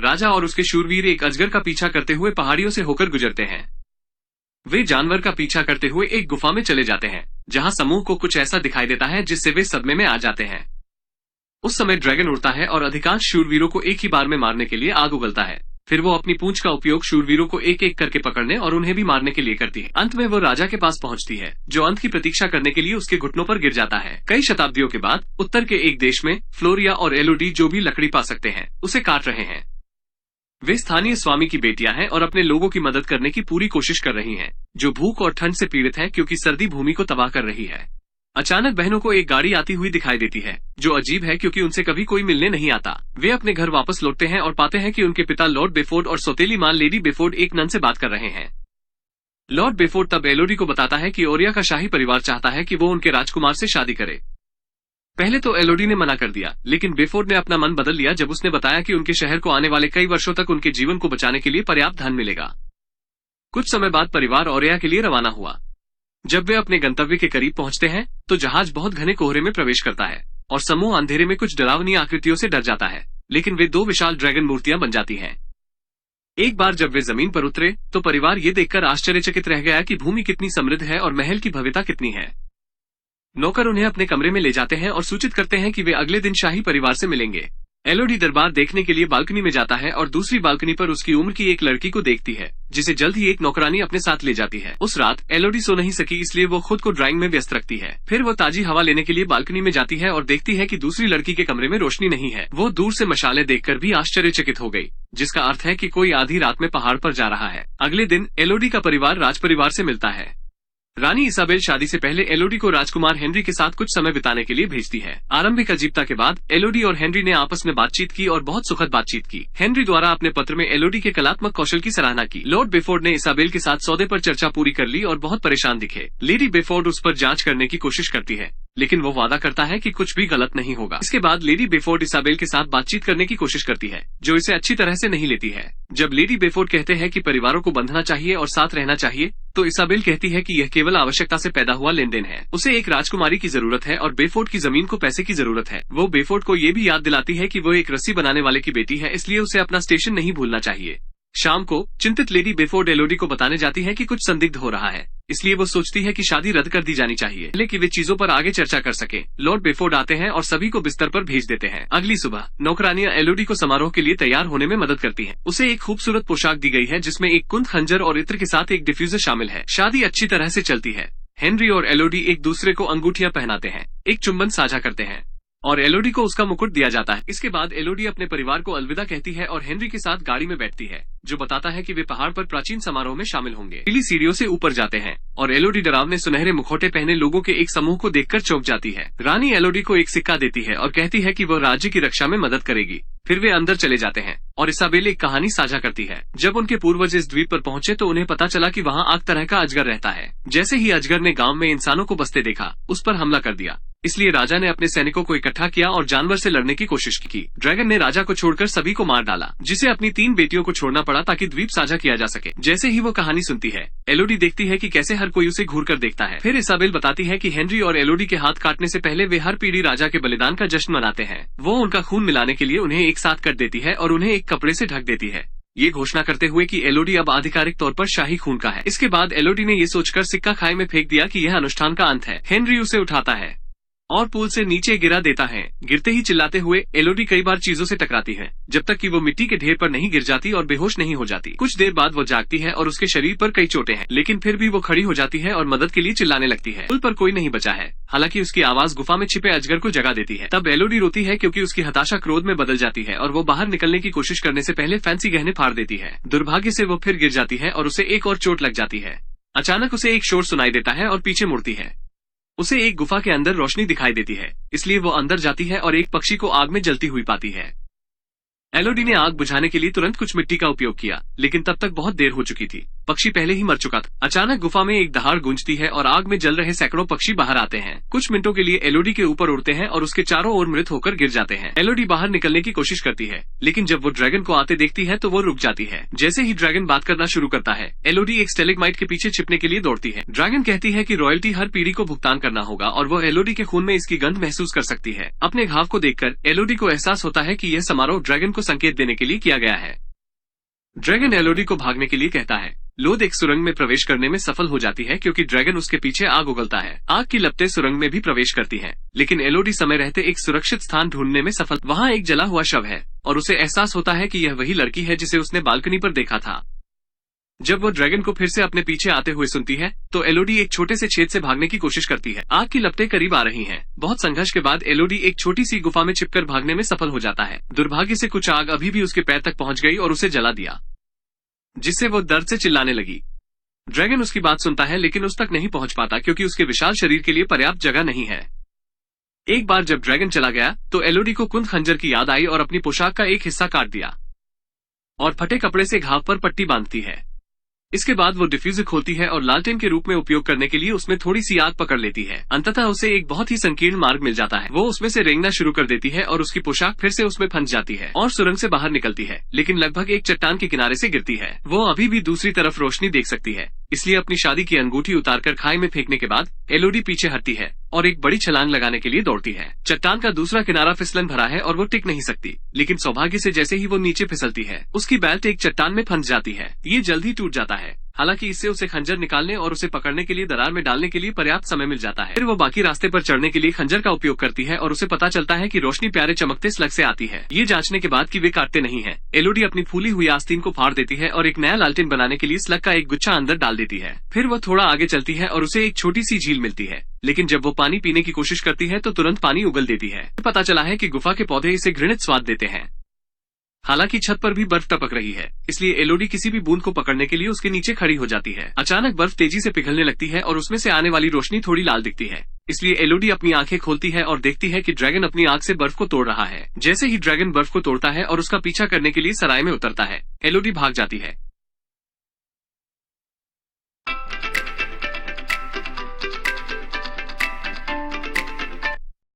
राजा और उसके शूरवीर एक अजगर का पीछा करते हुए पहाड़ियों से होकर गुजरते हैं। वे जानवर का पीछा करते हुए एक गुफा में चले जाते हैं, जहां समूह को कुछ ऐसा दिखाई देता है जिससे वे सदमे में आ जाते हैं। उस समय ड्रैगन उड़ता है और अधिकांश शूरवीरों को एक ही बार में मारने के लिए आग उगलता है। फिर वो अपनी पूंछ का उपयोग शूरवीरों को एक एक करके पकड़ने और उन्हें भी मारने के लिए करती है। अंत में वो राजा के पास पहुंचती है, जो अंत की प्रतीक्षा करने के लिए उसके घुटनों पर गिर जाता है। कई शताब्दियों के बाद उत्तर के एक देश में फ्लोरिया और एलोडी जो भी लकड़ी पा सकते हैं उसे काट रहे हैं। वे स्थानीय स्वामी की बेटियां हैं और अपने लोगों की मदद करने की पूरी कोशिश कर रही हैं, जो भूख और ठंड से पीड़ित हैं क्योंकि सर्दी भूमि को तबाह कर रही है। अचानक बहनों को एक गाड़ी आती हुई दिखाई देती है, जो अजीब है क्योंकि उनसे कभी कोई मिलने नहीं आता। वे अपने घर वापस लौटते हैं और पाते हैं कि उनके पिता लॉर्ड बेफोर्ड और सौतेली मां लेडी बेफोर्ड एक नन से बात कर रहे हैं। लॉर्ड बेफोर्ड तब एलोडी को बताता है कि ओरिया का शाही परिवार चाहता है कि वो उनके राजकुमार से शादी करे। पहले तो एलोडी ने मना कर दिया, लेकिन बेफोर्ड ने अपना मन बदल लिया जब उसने बताया कि उनके शहर को आने वाले कई वर्षों तक उनके जीवन को बचाने के लिए पर्याप्त धन मिलेगा। कुछ समय बाद परिवार ओरिया के लिए रवाना हुआ। जब वे अपने गंतव्य के करीब पहुंचते हैं तो जहाज बहुत घने कोहरे में प्रवेश करता है और समूह अंधेरे में कुछ डरावनी आकृतियों से डर जाता है, लेकिन वे दो विशाल ड्रैगन मूर्तियां बन जाती हैं। एक बार जब वे जमीन पर उतरे तो परिवार ये देखकर आश्चर्यचकित रह गया कि भूमि कितनी समृद्ध है और महल की भव्यता कितनी है। नौकर उन्हें अपने कमरे में ले जाते हैं और सूचित करते हैं कि वे अगले दिन शाही परिवार से मिलेंगे। एलोडी दरबार देखने के लिए बालकनी में जाता है और दूसरी बालकनी पर उसकी उम्र की एक लड़की को देखती है, जिसे जल्द ही एक नौकरानी अपने साथ ले जाती है। उस रात एलोडी सो नहीं सकी, इसलिए वो खुद को ड्राइंग में व्यस्त रखती है। फिर वो ताजी हवा लेने के लिए बालकनी में जाती है और देखती है कि दूसरी लड़की के कमरे में रोशनी नहीं है। वो दूर से मशालें देखकर भी आश्चर्यचकित हो गई, जिसका अर्थ है कि कोई आधी रात में पहाड़ पर जा रहा है। अगले दिन एलोडी का परिवार राजपरिवार से मिलता है। रानी इसाबेल शादी से पहले एलोडी को राजकुमार हेनरी के साथ कुछ समय बिताने के लिए भेजती है। आरंभिक अजीबता के बाद एलोडी और हेनरी ने आपस में बातचीत की और बहुत सुखद बातचीत की। हेनरी द्वारा अपने पत्र में एलोडी के कलात्मक कौशल की सराहना की। लॉर्ड बेफोर्ड ने इसाबेल के साथ सौदे पर चर्चा पूरी कर ली और बहुत परेशान दिखे। लेडी बेफोर्ड उस पर जांच करने की कोशिश करती है, लेकिन वो वादा करता है कि कुछ भी गलत नहीं होगा। इसके बाद लेडी बेफोर्ड इसाबेल के साथ बातचीत करने की कोशिश करती है, जो इसे अच्छी तरह से नहीं लेती है। जब लेडी बेफोर्ड कहते हैं कि परिवारों को बंधना चाहिए और साथ रहना चाहिए, तो इसाबेल कहती है कि यह केवल आवश्यकता से पैदा हुआ लेन देन है। उसे एक राजकुमारी की जरूरत है और बेफोर्ड की जमीन को पैसे की जरूरत है। वो बेफोर्ड को ये भी याद दिलाती है कि वो एक रस्सी बनाने वाले की बेटी है, इसलिए उसे अपना स्टेशन नहीं भूलना चाहिए। शाम को चिंतित लेडी बेफोर्ड एलोडी को बताने जाती है कि कुछ संदिग्ध हो रहा है, इसलिए वो सोचती है कि शादी रद्द कर दी जानी चाहिए, लेकिन वे चीजों पर आगे चर्चा कर सके। लॉर्ड बेफोर्ड आते हैं और सभी को बिस्तर पर भेज देते हैं। अगली सुबह नौकरानियां एलोडी को समारोह के लिए तैयार होने में मदद करती हैं। उसे एक खूबसूरत पोशाक दी गई है, जिसमें एक कुंद, खंजर और इत्र के साथ एक डिफ्यूजर शामिल है। शादी अच्छी तरह से चलती है। हेनरी और एलोडी एक दूसरे को अंगूठियां पहनाते हैं, एक चुंबन साझा करते हैं और एलोडी को उसका मुकुट दिया जाता है। इसके बाद एलोडी अपने परिवार को अलविदा कहती है और हेनरी के साथ गाड़ी में बैठती है, जो बताता है कि वे पहाड़ पर प्राचीन समारोह में शामिल होंगे। पीली सीढ़ियों से ऊपर जाते हैं और एलोडी डरावने सुनहरे मुखौटे पहने लोगों के एक समूह को देखकर चौंक जाती है। रानी एलोडी को एक सिक्का देती है और कहती है कि वह राज्य की रक्षा में मदद करेगी। फिर वे अंदर चले जाते हैं और इसाबेल एक कहानी साझा करती है। जब उनके पूर्वज इस द्वीप पर पहुंचे तो उन्हें पता चला कि वहां आग तरह का अजगर रहता है। जैसे ही अजगर ने गांव में इंसानों को बसते देखा, उस पर हमला कर दिया। इसलिए राजा ने अपने सैनिकों को इकट्ठा किया और जानवर से लड़ने की कोशिश की। ड्रैगन ने राजा को छोड़कर सभी को मार डाला, जिसे अपनी 3 बेटियों को छोड़ना पड़ा ताकि द्वीप साझा किया जा सके। जैसे ही वो कहानी सुनती है, एलोडी देखती है कि कैसे हर कोई उसे घूर कर देखता है। फिर इसाबेल बताती है कि हेनरी और एलोडी के हाथ काटने से पहले वे हर पीढ़ी राजा के बलिदान का जश्न मनाते हैं। वो उनका खून मिलाने के लिए उन्हें एक साथ कर देती है और उन्हें एक कपड़े से ढक देती है, ये घोषणा करते हुए कि एलोडी अब आधिकारिक तौर पर शाही खून का है। इसके बाद एलोडी ने ये सोचकर सिक्का खाई में फेंक दिया कि यह अनुष्ठान का अंत है। हेनरी उसे उठाता है और पुल से नीचे गिरा देता है। गिरते ही चिल्लाते हुए एलोडी कई बार चीजों से टकराती है, जब तक कि वो मिट्टी के ढेर पर नहीं गिर जाती और बेहोश नहीं हो जाती। कुछ देर बाद वो जागती है और उसके शरीर पर कई चोटें हैं, लेकिन फिर भी वो खड़ी हो जाती है और मदद के लिए चिल्लाने लगती है। पुल पर कोई नहीं बचा है, हालांकि उसकी आवाज गुफा में छिपे अजगर को जगा देती है। तब एलोडी रोती है क्योंकि उसकी हताशा क्रोध में बदल जाती है और वो बाहर निकलने की कोशिश करने से पहले फैंसी गहने फाड़ देती है। दुर्भाग्य से वो फिर गिर जाती है और उसे एक और चोट लग जाती है। अचानक उसे एक शोर सुनाई देता है और पीछे मुड़ती है। उसे एक गुफा के अंदर रोशनी दिखाई देती है, इसलिए वो अंदर जाती है और एक पक्षी को आग में जलती हुई पाती है। एलोडी ने आग बुझाने के लिए तुरंत कुछ मिट्टी का उपयोग किया, लेकिन तब तक बहुत देर हो चुकी थी। पक्षी पहले ही मर चुका था। अचानक गुफा में एक दहाड़ गूंजती है और आग में जल रहे सैकड़ों पक्षी बाहर आते हैं। कुछ मिनटों के लिए एलोडी के ऊपर उड़ते हैं और उसके चारों ओर मृत होकर गिर जाते हैं। एलोडी बाहर निकलने की कोशिश करती है, लेकिन जब वो ड्रैगन को आते देखती है तो वो रुक जाती है। जैसे ही ड्रैगन बात करना शुरू करता है, एलोडी एक स्टेलेग्माइट के पीछे छिपने के लिए दौड़ती है। ड्रैगन कहती है कि रॉयल्टी हर पीढ़ी को भुगतान करना होगा और वो एलोडी के खून में इसकी गंध महसूस कर सकती है। अपने घाव को देखकर एलोडी को एहसास होता है कि यह समारोह ड्रैगन को संकेत देने के लिए किया गया है। ड्रैगन एलोडी को भागने के लिए कहता है। लोद एक सुरंग में प्रवेश करने में सफल हो जाती है क्योंकि ड्रैगन उसके पीछे आग उगलता है। आग की लपटें सुरंग में भी प्रवेश करती हैं, लेकिन एलोडी समय रहते एक सुरक्षित स्थान ढूंढने में सफल। वहाँ एक जला हुआ शव है और उसे एहसास होता है कि यह वही लड़की है जिसे उसने बालकनी पर देखा था। जब वो ड्रैगन को फिर से अपने पीछे आते हुए सुनती है तो एलोडी एक छोटे से छेद से भागने की कोशिश करती है। आग की लपटें करीब आ रही हैं। बहुत संघर्ष के बाद एलोडी एक छोटी सी गुफा में छिपकर भागने में सफल हो जाता है। दुर्भाग्य से कुछ आग अभी भी उसके पैर तक पहुंच गई और उसे जला दिया, जिससे वो दर्द से चिल्लाने लगी। ड्रैगन उसकी बात सुनता है लेकिन उस तक नहीं पहुंच पाता क्योंकि उसके विशाल शरीर के लिए पर्याप्त जगह नहीं है। एक बार जब ड्रैगन चला गया तो एलोडी को कुंद खंजर की याद आई और अपनी पोशाक का एक हिस्सा काट दिया और फटे कपड़े से घाव पर पट्टी बांधती है। इसके बाद वो डिफ्यूजर खोलती है और लालटेन के रूप में उपयोग करने के लिए उसमें थोड़ी सी आग पकड़ लेती है। अंततः उसे एक बहुत ही संकीर्ण मार्ग मिल जाता है। वो उसमें से रेंगना शुरू कर देती है और उसकी पोशाक फिर से उसमें फंस जाती है और सुरंग से बाहर निकलती है, लेकिन लगभग एक चट्टान के किनारे से गिरती है। वो अभी भी दूसरी तरफ रोशनी देख सकती है, इसलिए अपनी शादी की अंगूठी उतारकर खाई में फेंकने के बाद एलोडी पीछे हटती है और एक बड़ी छलांग लगाने के लिए दौड़ती है। चट्टान का दूसरा किनारा फिसलन भरा है और वो टिक नहीं सकती, लेकिन सौभाग्य से जैसे ही वो नीचे फिसलती है उसकी बेल्ट एक चट्टान में फंस जाती है। ये जल्द ही टूट जाता है। हालांकि इससे उसे खंजर निकालने और उसे पकड़ने के लिए दरार में डालने के लिए पर्याप्त समय मिल जाता है। फिर वो बाकी रास्ते पर चढ़ने के लिए खंजर का उपयोग करती है और उसे पता चलता है कि रोशनी प्यारे चमकते स्लग से आती है। ये जांचने के बाद कि वे काटते नहीं हैं, एलोडी अपनी फूली हुई आस्तीन को फाड़ देती है और एक नया लालटेन बनाने के लिए स्लग का एक गुच्छा अंदर डाल देती है। फिर वो थोड़ा आगे चलती है और उसे एक छोटी सी झील मिलती है, लेकिन जब वो पानी पीने की कोशिश करती है तो तुरंत पानी उगल देती है। पता चला है कि गुफा के पौधे इसे घृणित स्वाद देते हैं। हालांकि छत पर भी बर्फ टपक रही है, इसलिए एलोडी किसी भी बूंद को पकड़ने के लिए उसके नीचे खड़ी हो जाती है। अचानक बर्फ तेजी से पिघलने लगती है और उसमें से आने वाली रोशनी थोड़ी लाल दिखती है, इसलिए एलोडी अपनी आंखें खोलती है और देखती है कि ड्रैगन अपनी आग से बर्फ को तोड़ रहा है। जैसे ही ड्रैगन बर्फ को तोड़ता है और उसका पीछा करने के लिए सराय में उतरता है, एलोडी भाग जाती है।